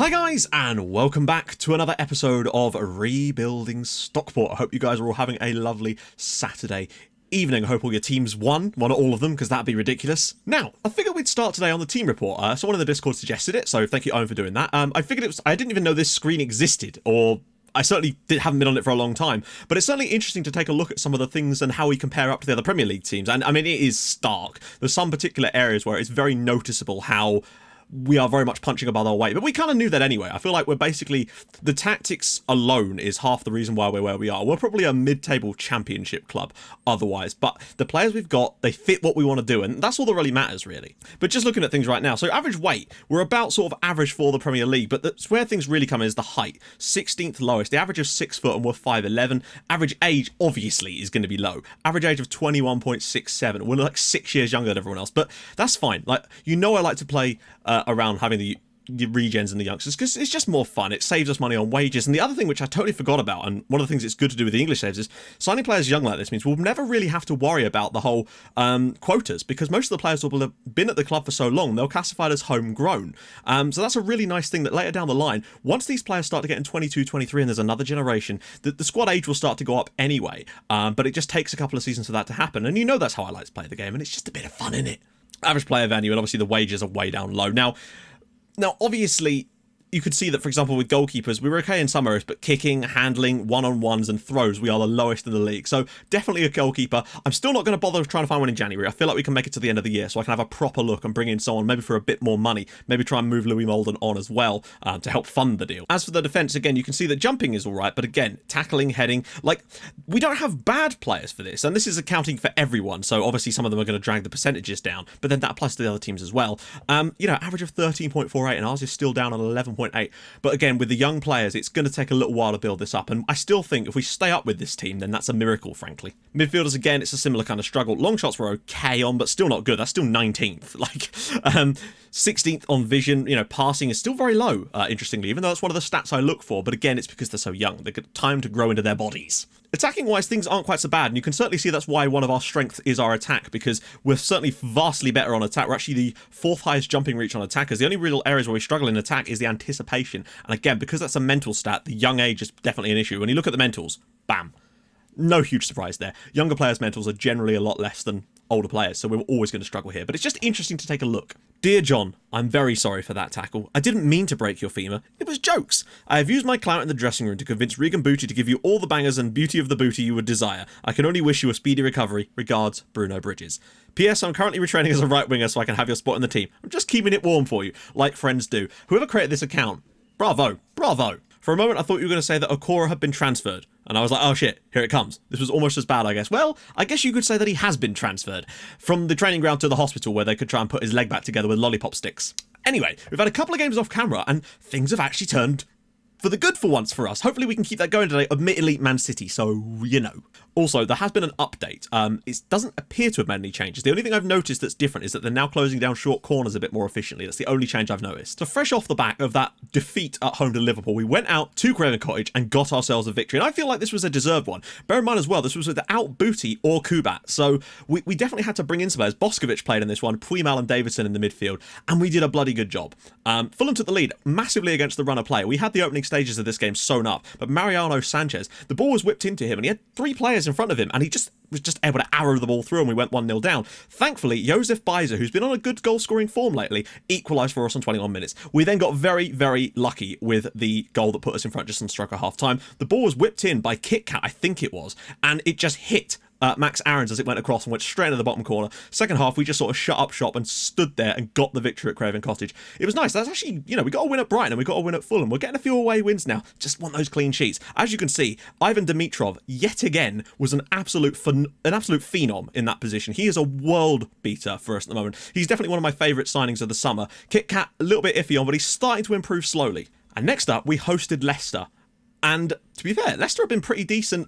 Hi guys, and welcome back to another episode of Rebuilding Stockport. I hope you guys are all having a lovely Saturday evening. I hope all your teams won all of them, because that'd be ridiculous. Now, I figured we'd start today on the team report. Someone in the Discord suggested it, so thank you, Owen, for doing that. I figured I didn't even know this screen existed, or I certainly haven't been on it for a long time, but it's certainly interesting to take a look at some of the things and how we compare up to the other Premier League teams. And I mean, it is stark. There's some particular areas where it's very noticeable how we are very much punching above our weight, but we kind of knew that anyway. I feel like we're basically, the tactics alone is half the reason why we're where we are. We're probably a mid-table championship club otherwise, but the players we've got, they fit what we want to do, and that's all that really matters, really. But just looking at things right now, so average weight, we're about sort of average for the Premier League, but that's where things really come in is the height. 16th lowest, the average of 6 foot and we're 5'11". Average age, obviously, is going to be low. Average age of 21.67. We're like 6 years younger than everyone else, but that's fine. Like, you know, I like to play around having the regens and the youngsters because it's just more fun. It saves us money on wages. And the other thing which I totally forgot about, and one of the things it's good to do with the English saves, is signing players young like this means we'll never really have to worry about the whole quotas, because most of the players will have been at the club for so long, they'll classified as homegrown. So that's a really nice thing that later down the line, once these players start to get in 22, 23 and there's another generation, the squad age will start to go up anyway. But it just takes a couple of seasons for that to happen. And you know that's how I like to play the game, and it's just a bit of fun in it. Average player value, and obviously the wages are way down low. Now, obviously, you could see that, for example, with goalkeepers, we were okay in some areas, but kicking, handling, one-on-ones and throws, we are the lowest in the league. So definitely a goalkeeper. I'm still not going to bother trying to find one in January. I feel like we can make it to the end of the year so I can have a proper look and bring in someone maybe for a bit more money. Maybe try and move Louis Molden on as well to help fund the deal. As for the defence, again, you can see that jumping is all right, but again, tackling, heading, like, we don't have bad players for this, and this is accounting for everyone. So obviously some of them are going to drag the percentages down, but then that applies to the other teams as well. You know, average of 13.48 and ours is still down at 11.8. But again, with the young players, it's going to take a little while to build this up. And I still think if we stay up with this team, then that's a miracle, frankly. Midfielders, again, it's a similar kind of struggle. Long shots were okay on, but still not good. That's still 19th. Like, 16th on vision. You know, passing is still very low, interestingly, even though that's one of the stats I look for. But again, it's because they're so young. They've got time to grow into their bodies. Attacking-wise, things aren't quite so bad, and you can certainly see that's why one of our strengths is our attack, because we're certainly vastly better on attack. We're actually the 4th highest jumping reach on attackers. The only real areas where we struggle in attack is the anticipation. And again, because that's a mental stat, the young age is definitely an issue. When you look at the mentals, bam. No huge surprise there. Younger players' mentals are generally a lot less than older players, so we're always going to struggle here. But it's just interesting to take a look. Dear John, I'm very sorry for that tackle. I didn't mean to break your femur. It was jokes. I have used my clout in the dressing room to convince Regan Booty to give you all the bangers and beauty of the booty you would desire. I can only wish you a speedy recovery. Regards, Bruno Bridges. P.S. I'm currently retraining as a right winger so I can have your spot in the team. I'm just keeping it warm for you, like friends do. Whoever created this account, bravo, bravo. For a moment, I thought you were going to say that Okora had been transferred. And I was like, oh shit, here it comes. This was almost as bad, I guess. Well, I guess you could say that he has been transferred from the training ground to the hospital where they could try and put his leg back together with lollipop sticks. Anyway, we've had a couple of games off camera and things have actually turned for the good for once for us. Hopefully we can keep that going today. Admittedly, Man City, so you know. Also, there has been an update. It doesn't appear to have made any changes. The only thing I've noticed that's different is that they're now closing down short corners a bit more efficiently. That's the only change I've noticed. So fresh off the back of that defeat at home to Liverpool, we went out to Craven Cottage and got ourselves a victory. And I feel like this was a deserved one. Bear in mind as well, this was without Booty or Kubat. So we definitely had to bring in some players. Boskovic played in this one, Puimal and Davidson in the midfield, and we did a bloody good job. Fulham took the lead massively against the run of play. We had the opening stages of this game sewn up, but Mariano Sanchez, the ball was whipped into him and he had 3 players in front of him and he was just able to arrow the ball through and we went 1-0 down. Thankfully, Josef Baiza, who's been on a good goal-scoring form lately, equalised for us on 21 minutes. We then got very, very lucky with the goal that put us in front just on stroke of half-time. The ball was whipped in by Kit Kat, I think it was, and it just hit Max Aarons as it went across and went straight into the bottom corner. Second half, we just sort of shut up shop and stood there and got the victory at Craven Cottage. It was nice. That's actually, you know, we got a win at Brighton and we got a win at Fulham. We're getting a few away wins now. Just want those clean sheets. As you can see, Ivan Dimitrov, yet again, was an absolute phenom in that position. He is a world beater for us at the moment. He's definitely one of my favourite signings of the summer. Kit Kat, a little bit iffy on, but he's starting to improve slowly. And next up, we hosted Leicester. And to be fair, Leicester have been pretty decent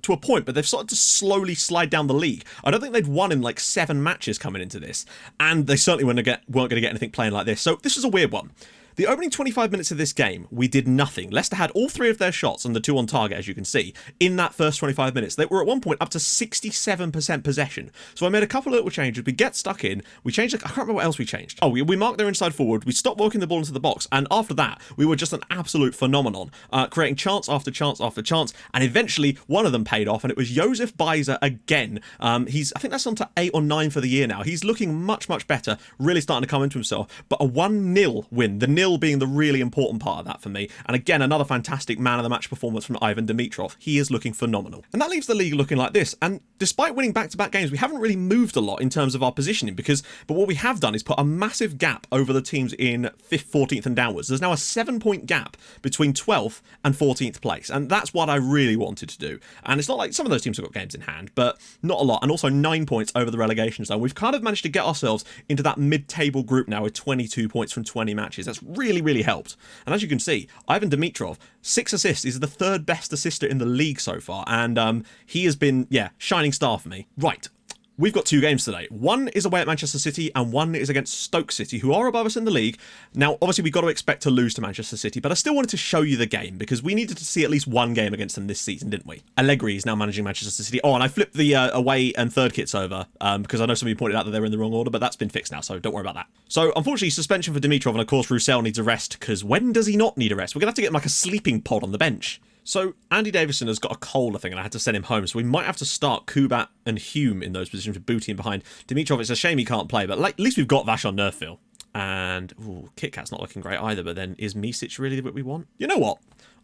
to a point, but they've started to slowly slide down the league. I don't think they'd won in like 7 matches coming into this, and they certainly weren't going to get anything playing like this. So this is a weird one. The opening 25 minutes of this game, we did nothing. Leicester had all 3 of their shots and the 2 on target, as you can see, in that first 25 minutes. They were at one point up to 67% possession. So I made a couple of little changes. We get stuck in. We changed, I can't remember what else we changed. Oh, we marked their inside forward. We stopped walking the ball into the box. And after that, we were just an absolute phenomenon, creating chance after chance after chance. And eventually, one of them paid off, and it was Josef Bajza again. I think that's on to 8 or 9 for the year now. He's looking much, much better, really starting to come into himself. But a 1-0 win, the nil being the really important part of that for me. And again, another fantastic man of the match performance from Ivan Dimitrov. He is looking phenomenal. And that leaves the league looking like this. And despite winning back-to-back games, we haven't really moved a lot in terms of our positioning, but what we have done is put a massive gap over the teams in 5th, 14th and downwards. There's now a 7-point gap between 12th and 14th place. And that's what I really wanted to do. And it's not like some of those teams have got games in hand, but not a lot. And also 9 points over the relegation zone. We've kind of managed to get ourselves into that mid-table group now with 22 points from 20 matches. That's really helped. And as you can see, Ivan Dimitrov, 6 assists, is the 3rd best assister in the league so far. And he has been, shining star for me. Right. We've got 2 games today. One is away at Manchester City and one is against Stoke City, who are above us in the league. Now, obviously, we've got to expect to lose to Manchester City, but I still wanted to show you the game because we needed to see at least one game against them this season, didn't we? Allegri is now managing Manchester City. Oh, and I flipped the away and third kits over because I know somebody pointed out that they were in the wrong order, but that's been fixed now, so don't worry about that. So, unfortunately, suspension for Dimitrov, and of course, Roussel needs a rest because when does he not need a rest? We're going to have to get him like a sleeping pod on the bench. So, Andy Davison has got a cold, I think, and I had to send him home. So we might have to start Kubat and Hume in those positions with Booty in behind. Dimitrov, it's a shame he can't play, but at least we've got Vash on Nerfville. And, Kit Kat's not looking great either, but then is Misic really what we want? You know what?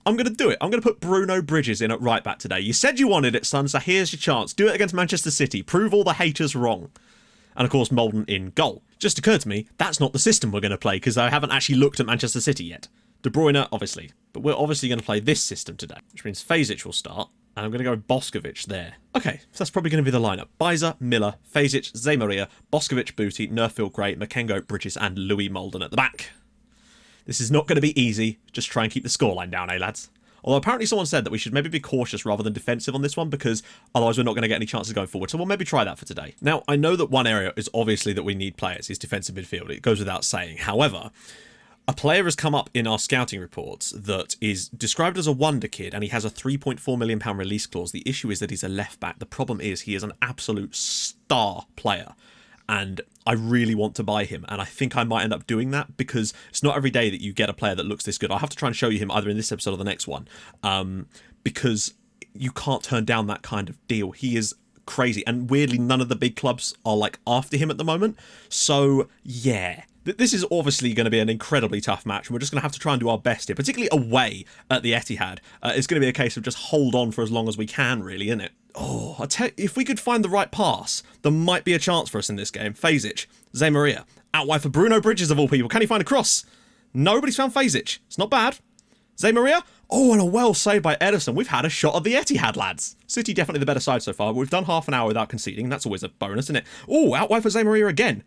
I'm going to do it. I'm going to put Bruno Bridges in at right back today. You said you wanted it, son, so here's your chance. Do it against Manchester City. Prove all the haters wrong. And, of course, Molden in goal. Just occurred to me, that's not the system we're going to play because I haven't actually looked at Manchester City yet. De Bruyne, obviously. But we're obviously going to play this system today, which means Fazic will start. And I'm going to go with Boskovic there. Okay, so that's probably going to be the lineup. Bajza, Miller, Fazic, Zé Maria, Boskovic, Booty, Nerfville, Gray, Makengo, Bridges, and Louis Molden at the back. This is not going to be easy. Just try and keep the scoreline down, eh, lads? Although apparently someone said that we should maybe be cautious rather than defensive on this one because otherwise we're not going to get any chances going forward. So we'll maybe try that for today. Now, I know that one area is obviously that we need players, is defensive midfield. It goes without saying. However, a player has come up in our scouting reports that is described as a wonder kid and he has a £3.4 million release clause. The issue is that he's a left back. The problem is he is an absolute star player and I really want to buy him. And I think I might end up doing that because it's not every day that you get a player that looks this good. I'll have to try and show you him either in this episode or the next one because you can't turn down that kind of deal. He is crazy. And weirdly, none of the big clubs are like after him at the moment. So yeah. This is obviously going to be an incredibly tough match, and we're just going to have to try and do our best here, particularly away at the Etihad. It's going to be a case of just hold on for as long as we can, really, isn't it? Oh, I tell you, if we could find the right pass, there might be a chance for us in this game. Fazic, Zé Maria, out wide for Bruno Bridges of all people. Can he find a cross? Nobody's found Fazic. It's not bad. Zé Maria? Oh, and a well save by Ederson. We've had a shot at the Etihad, lads. City definitely the better side so far, but we've done half an hour without conceding. That's always a bonus, isn't it? Oh, out wide for Zé Maria again.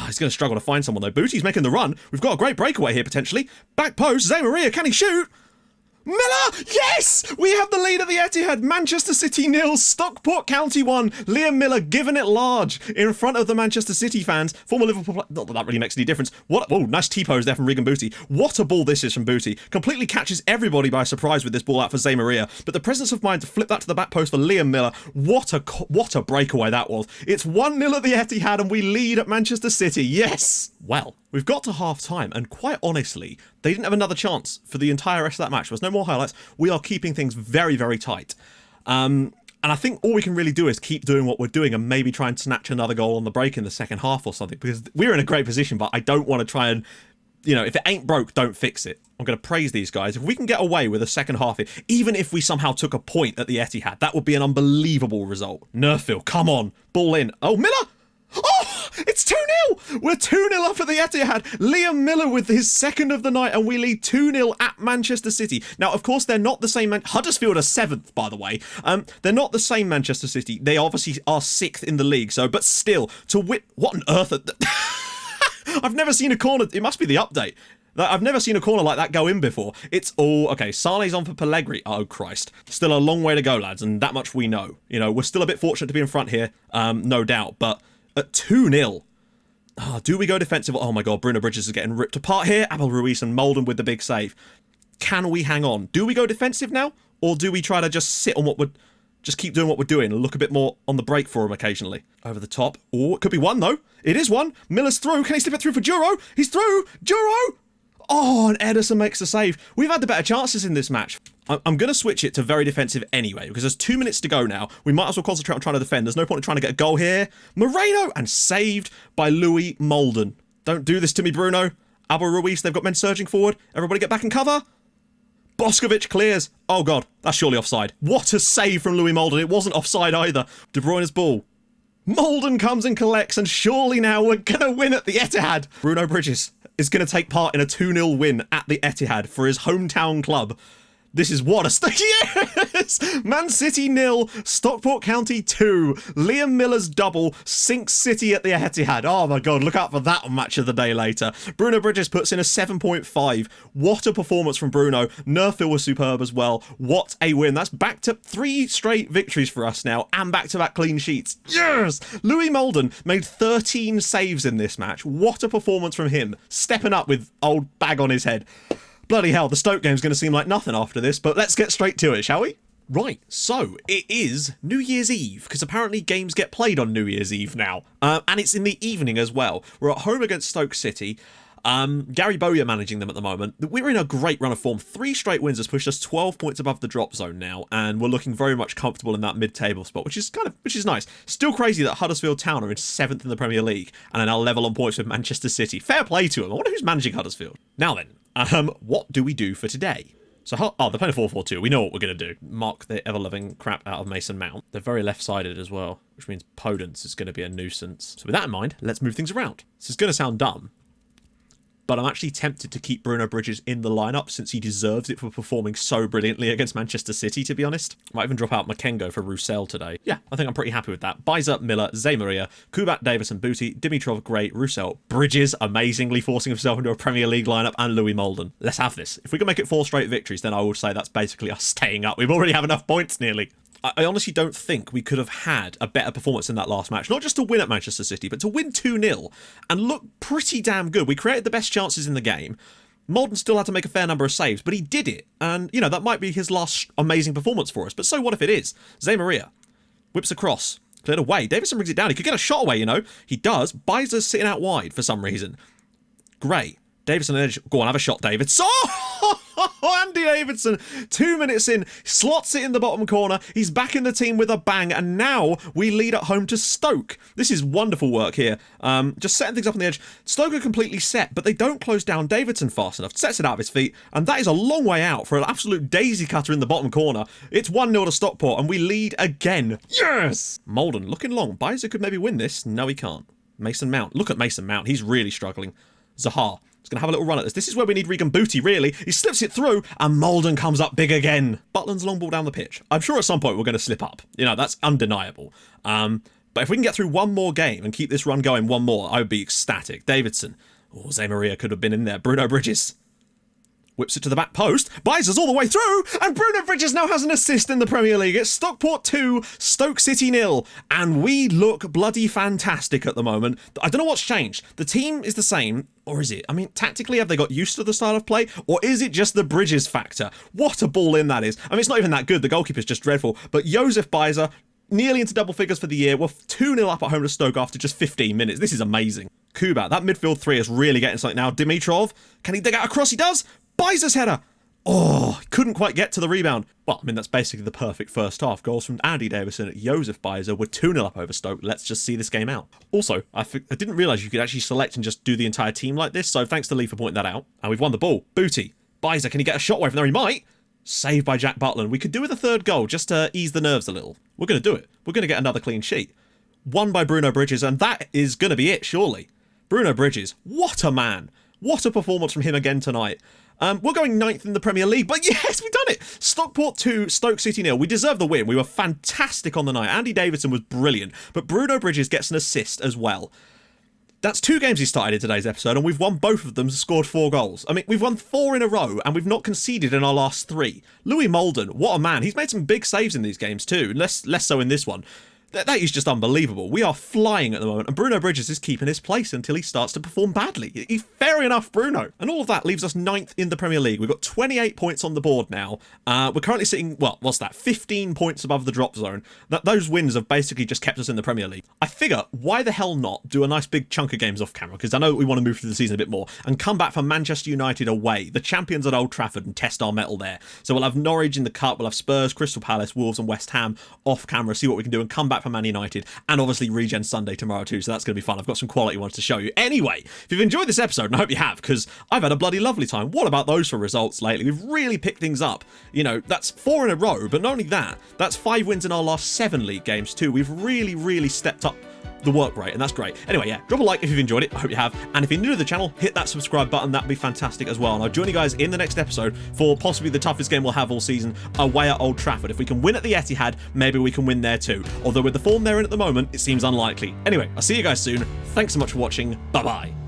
He's going to struggle to find someone, though. Booty's making the run. We've got a great breakaway here, potentially. Back post, Zé Maria, can he shoot? Miller! Yes! We have the lead at the Etihad. Manchester City 0, Stockport County 1. Liam Miller giving it large in front of the Manchester City fans. Former Liverpool player. Not that that really makes any difference. What? Oh, nice T-pose there from Regan Booty. What a ball this is from Booty. Completely catches everybody by surprise with this ball out for Zé Maria. But the presence of mind to flip that to the back post for Liam Miller. What a breakaway that was. It's 1-0 at the Etihad and we lead at Manchester City. Yes! Well, we've got to half-time, and quite honestly, they didn't have another chance for the entire rest of that match. There was no more highlights. We are keeping things very, very tight. And I think all we can really do is keep doing what we're doing and maybe try and snatch another goal on the break in the second half or something, because we're in a great position, but I don't want to try and, you know, if it ain't broke, don't fix it. I'm going to praise these guys. If we can get away with a second half, even if we somehow took a point at the Etihad, that would be an unbelievable result. Nerfville, come on. Ball in. Oh, Miller! Oh, it's 2-0. We're 2-0 up at the Etihad. Liam Miller with his second of the night, and we lead 2-0 at Manchester City. Now, of course, they're not the same. Huddersfield are 7th, by the way. They're not the same Manchester City. They obviously are 6th in the league. So, but still, to win. What on earth? I've never seen a corner. It must be the update. I've never seen a corner like that go in before. It's all... Okay, Sane's on for Pellegrini. Oh, Christ. Still a long way to go, lads, and that much we know. You know, we're still a bit fortunate to be in front here, no doubt, but at 2-0, Do we go defensive? Oh my god, Bruno Bridges is getting ripped apart here. Abel Ruiz and Molden with the big save. Can we hang on? Do we go defensive now? Or do we try to just sit on what we're... Just keep doing what we're doing and look a bit more on the break for him occasionally? Over the top. Oh, it could be one though. It is one. Miller's through. Can he slip it through for Duro? He's through. Duro! Oh, and Ederson makes the save. We've had the better chances in this match. I'm going to switch it to very defensive anyway, because there's 2 minutes to go now. We might as well concentrate on trying to defend. There's no point in trying to get a goal here. Moreno, and saved by Louis Molden. Don't do this to me, Bruno. Abel Ruiz, they've got men surging forward. Everybody get back in cover. Boskovic clears. Oh god, that's surely offside. What a save from Louis Molden. It wasn't offside either. De Bruyne's ball. Molden comes and collects, and surely now we're going to win at the Etihad. Bruno Bridges is going to take part in a 2-0 win at the Etihad for his hometown club. This is what a yes! Man City 0, Stockport County 2. Liam Miller's double sinks City at the Etihad. Oh my god, look out for that on Match of the Day later. Bruno Bridges puts in a 7.5. What a performance from Bruno. Nerfil was superb as well. What a win. That's back to 3 straight victories for us now, and back-to-back clean sheets. Yes! Louis Molden made 13 saves in this match. What a performance from him. Stepping up with old bag on his head. Bloody hell, the Stoke game's going to seem like nothing after this, but let's get straight to it, shall we? Right, so it is New Year's Eve, because apparently games get played on New Year's Eve now, and it's in the evening as well. We're at home against Stoke City. Gary Bowyer managing them at the moment. We're in a great run of form. 3 straight wins has pushed us 12 points above the drop zone now, and we're looking very much comfortable in that mid-table spot, which is nice. Still crazy that Huddersfield Town are in 7th in the Premier League and are now level on points with Manchester City. Fair play to them. I wonder who's managing Huddersfield. Now then, what do we do for today? So, they're playing a 4-4-2. We know what we're going to do. Mark the ever-loving crap out of Mason Mount. They're very left-sided as well, which means Podence is going to be a nuisance. So with that in mind, let's move things around. This is going to sound dumb, but I'm actually tempted to keep Bruno Bridges in the lineup since he deserves it for performing so brilliantly against Manchester City, to be honest. Might even drop out Makengo for Roussel today. Yeah, I think I'm pretty happy with that. Bizer, Miller, Zé Maria, Kubat, Davison, Booty, Dimitrov, Gray, Roussel, Bridges, amazingly forcing himself into a Premier League lineup, and Louis Molden. Let's have this. If we can make it 4 straight victories, then I would say that's basically us staying up. We've already have enough points nearly. I honestly don't think we could have had a better performance in that last match. Not just to win at Manchester City, but to win 2-0 and look pretty damn good. We created the best chances in the game. Molden still had to make a fair number of saves, but he did it. And, you know, that might be his last amazing performance for us. But so what if it is? Zé Maria whips across, cleared away. Davison brings it down. He could get a shot away, you know. He does. Bizer's sitting out wide for some reason. Gray. Davison on edge. Go on, have a shot, David. So, Andy Davidson, 2 minutes in, slots it in the bottom corner. He's back in the team with a bang, and now we lead at home to Stoke. This is wonderful work here. Just setting things up on the edge. Stoke are completely set, but they don't close down Davidson fast enough. Sets it out of his feet, and that is a long way out for an absolute daisy cutter in the bottom corner. It's 1-0 to Stockport, and we lead again. Yes! Molden looking long. Bizer could maybe win this. No, he can't. Mason Mount. Look at Mason Mount. He's really struggling. Zaha. He's going to have a little run at this. This is where we need Regan Booty, really. He slips it through, and Molden comes up big again. Butland's long ball down the pitch. I'm sure at some point we're going to slip up. You know, that's undeniable. But if we can get through one more game and keep this run going one more, I would be ecstatic. Davidson. Oh, Zé Maria could have been in there. Bruno Bridges. Whips it to the back post. Bizer's all the way through. And Bruno Bridges now has an assist in the Premier League. It's Stockport 2, Stoke City 0. And we look bloody fantastic at the moment. I don't know what's changed. The team is the same. Or is it? I mean, tactically, have they got used to the style of play? Or is it just the Bridges factor? What a ball in that is. I mean, it's not even that good. The goalkeeper's just dreadful. But Josef Bizer, nearly into double figures for the year. We're 2-0 up at home to Stoke after just 15 minutes. This is amazing. Kubat, that midfield 3 is really getting something now. Dimitrov, can he dig out a cross? He does. Bizer's header. Oh, couldn't quite get to the rebound. Well, I mean, that's basically the perfect first half. Goals from Andy Davison, Josef Bizer. We're 2-0 up over Stoke. Let's just see this game out. Also, I didn't realise you could actually select and just do the entire team like this, so thanks to Lee for pointing that out. And we've won the ball. Booty. Bizer, can he get a shot away from there? He might. Saved by Jack Butland. We could do with a third goal just to ease the nerves a little. We're going to do it. We're going to get another clean sheet. Won by Bruno Bridges, and that is going to be it, surely. Bruno Bridges, what a man. What a performance from him again tonight. We're going 9th in the Premier League, but yes, we've done it. Stockport 2, Stoke City 0. We deserve the win. We were fantastic on the night. Andy Davidson was brilliant, but Bruno Bridges gets an assist as well. That's 2 games he started in today's episode, and we've won both of them, scored 4 goals. I mean, we've won 4 in a row, and we've not conceded in our last 3. Louis Molden, what a man. He's made some big saves in these games too, less so in this one. That is just unbelievable. We are flying at the moment, and Bruno Bridges is keeping his place until he starts to perform badly. Fair enough, Bruno. And all of that leaves us 9th in the Premier League. We've got 28 points on the board now. We're currently sitting, well, what's that, 15 points above the drop zone. Those wins have basically just kept us in the Premier League. I figure, why the hell not do a nice big chunk of games off camera, because I know we want to move through the season a bit more, and come back for Manchester United away, the champions at Old Trafford, and test our mettle there. So we'll have Norwich in the Cup, we'll have Spurs, Crystal Palace, Wolves and West Ham off camera, see what we can do, and come back for Man United, and obviously Regen Sunday tomorrow too, so that's going to be fun. I've got some quality ones to show you. Anyway, if you've enjoyed this episode, and I hope you have, because I've had a bloody lovely time. What about those for results lately? We've really picked things up. You know, that's 4 in a row, but not only that, that's 5 wins in our last 7 league games too. We've really stepped up the work rate, and that's great. Anyway, yeah, drop a like if you've enjoyed it. I hope you have. And if you're new to the channel, hit that subscribe button. That'd be fantastic as well. And I'll join you guys in the next episode for possibly the toughest game we'll have all season, away at Old Trafford. If we can win at the Etihad, maybe we can win there too. Although with the form they're in at the moment, it seems unlikely. Anyway, I'll see you guys soon. Thanks so much for watching. Bye-bye.